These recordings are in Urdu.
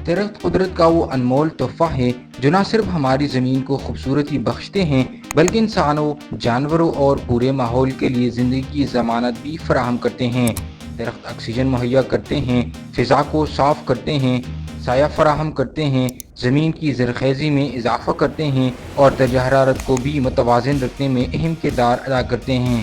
درخت قدرت کا وہ انمول تحفہ ہے جو نہ صرف ہماری زمین کو خوبصورتی بخشتے ہیں بلکہ انسانوں، جانوروں اور پورے ماحول کے لیے زندگی کی ضمانت بھی فراہم کرتے ہیں۔ درخت آکسیجن مہیا کرتے ہیں، فضا کو صاف کرتے ہیں، سایہ فراہم کرتے ہیں، زمین کی زرخیزی میں اضافہ کرتے ہیں اور درجہ حرارت کو بھی متوازن رکھنے میں اہم کردار ادا کرتے ہیں۔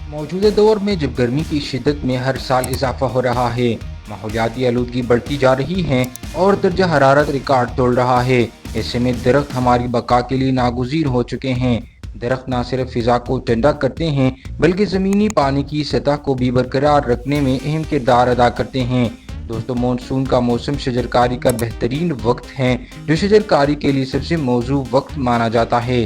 موجودہ دور میں جب گرمی کی شدت میں ہر سال اضافہ ہو رہا ہے، ماحولیاتی آلودگی بڑھتی جا رہی ہے اور درجہ حرارت ریکارڈ توڑ رہا ہے، ایسے میں درخت ہماری بقا کے لیے ناگزیر ہو چکے ہیں۔ درخت نہ صرف فضا کو ٹھنڈا کرتے ہیں بلکہ زمینی پانی کی سطح کو بھی برقرار رکھنے میں اہم کردار ادا کرتے ہیں۔ دوستو، مانسون کا موسم شجرکاری کا بہترین وقت ہے جو شجرکاری کے لیے سب سے موزوں وقت مانا جاتا ہے۔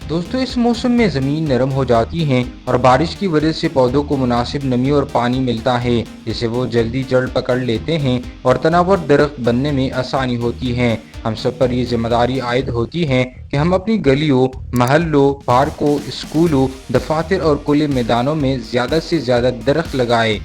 دوستو، اس موسم میں زمین نرم ہو جاتی ہے اور بارش کی وجہ سے پودوں کو مناسب نمی اور پانی ملتا ہے جس سے وہ جلدی جڑ پکڑ لیتے ہیں اور تناور درخت بننے میں آسانی ہوتی ہے۔ ہم سب پر یہ ذمہ داری عائد ہوتی ہے کہ ہم اپنی گلیوں، محلوں، پارکوں، اسکولوں، دفاتر اور کھلے میدانوں میں زیادہ سے زیادہ درخت لگائیں۔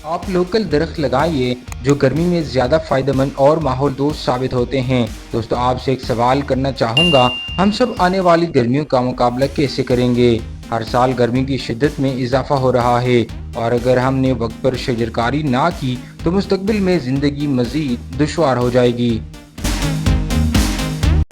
آپ لوکل درخت لگائیے جو گرمی میں زیادہ فائدہ مند اور ماحول دوست ثابت ہوتے ہیں۔ دوستو، آپ سے ایک سوال کرنا چاہوں گا، ہم سب آنے والی گرمیوں کا مقابلہ کیسے کریں گے؟ ہر سال گرمی کی شدت میں اضافہ ہو رہا ہے اور اگر ہم نے وقت پر شجرکاری نہ کی تو مستقبل میں زندگی مزید دشوار ہو جائے گی۔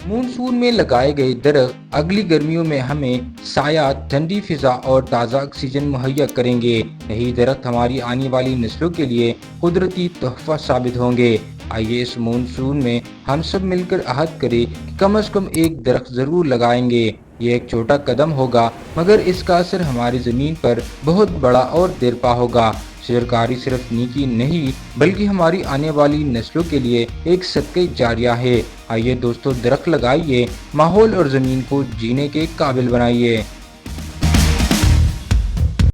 مونسون میں لگائے گئے درخت اگلی گرمیوں میں ہمیں سایہ، ٹھنڈی فضا اور تازہ آکسیجن مہیا کریں گے۔ یہی درخت ہماری آنے والی نسلوں کے لیے قدرتی تحفہ ثابت ہوں گے۔ آئیے اس مونسون میں ہم سب مل کر عہد کریں کہ کم از کم ایک درخت ضرور لگائیں گے۔ یہ ایک چھوٹا قدم ہوگا مگر اس کا اثر ہماری زمین پر بہت بڑا اور دیرپا ہوگا۔ شجرکاری صرف نیکی نہیں بلکہ ہماری آنے والی نسلوں کے لیے ایک صدقہ جاریہ ہے۔ آئیے دوستو، درخت لگائیے، ماحول اور زمین کو جینے کے قابل بنائیے۔